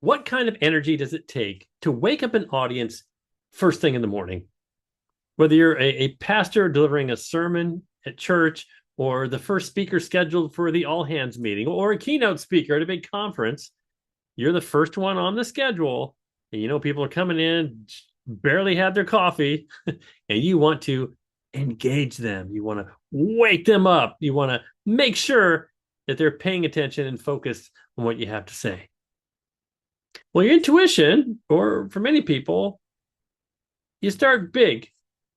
What kind of energy does it take to wake up an audience first thing in the morning? Whether you're a pastor delivering a sermon at church, or the first speaker scheduled for the all hands meeting, or a keynote speaker at a big conference, you're the first one on the schedule. And people are coming in, barely had their coffee, and you want to engage them. You want to wake them up. You want to make sure that they're paying attention and focused on what you have to say. Well, your intuition, or for many people, you start big,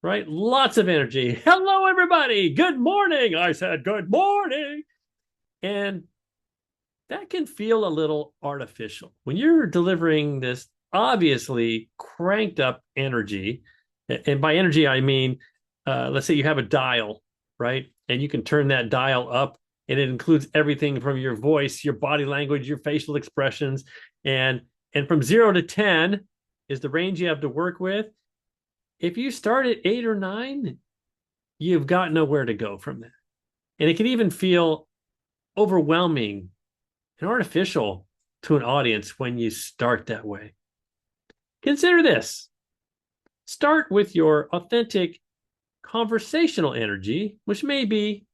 right? Lots of energy. Hello, everybody. Good morning. I said good morning. And that can feel a little artificial. When you're delivering this obviously cranked up energy, and by energy, I mean, let's say you have a dial, right? And you can turn that dial up, and it includes everything from your voice, your body language, your facial expressions, and from 0 to 10 is the range you have to work with. If you start at 8 or 9, you've got nowhere to go from that. And it can even feel overwhelming and artificial to an audience when you start that way. Consider this. Start with your authentic conversational energy, which may be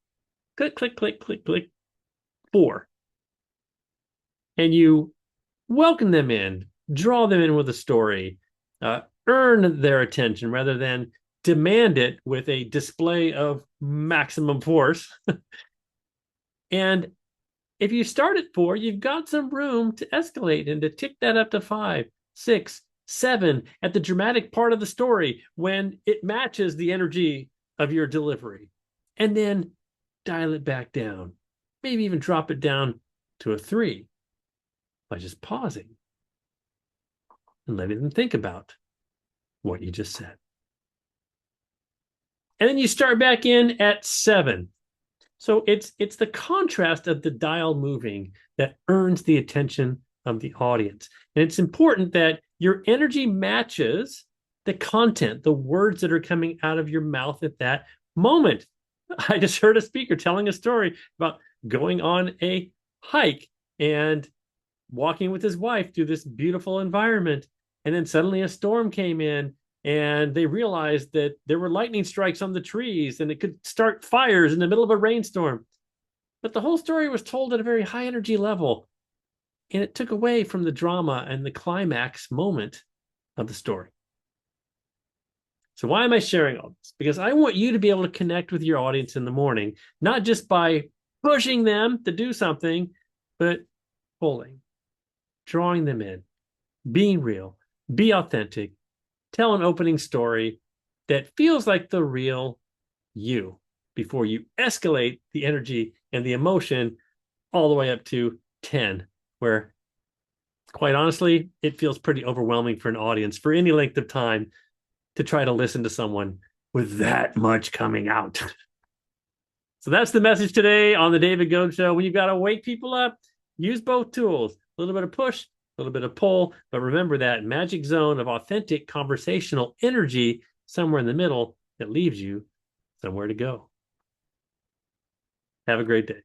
click, click, click, click, click, 4. And you welcome them in, draw them in with a story, earn their attention rather than demand it with a display of maximum force. And if you start at 4, you've got some room to escalate and to tick that up to 5, 6, 7 at the dramatic part of the story when it matches the energy of your delivery. And then dial it back down. Maybe even drop it down to a 3 by just pausing and letting them think about what you just said. And then you start back in at 7. So it's the contrast of the dial moving that earns the attention of the audience. And it's important that your energy matches the content, the words that are coming out of your mouth at that moment. I just heard a speaker telling a story about going on a hike and walking with his wife through this beautiful environment. And then suddenly a storm came in, and they realized that there were lightning strikes on the trees and it could start fires in the middle of a rainstorm. But the whole story was told at a very high energy level, and it took away from the drama and the climax moment of the story. So why am I sharing all this? Because I want you to be able to connect with your audience in the morning, not just by pushing them to do something, but pulling, drawing them in, being real, be authentic, tell an opening story that feels like the real you before you escalate the energy and the emotion all the way up to 10, where quite honestly, it feels pretty overwhelming for an audience for any length of time to try to listen to someone with that much coming out. So that's the message today on the David Goad Show. When you've got to wake people up, use both tools, a little bit of push, a little bit of pull, but remember that magic zone of authentic conversational energy somewhere in the middle that leaves you somewhere to go. Have a great day.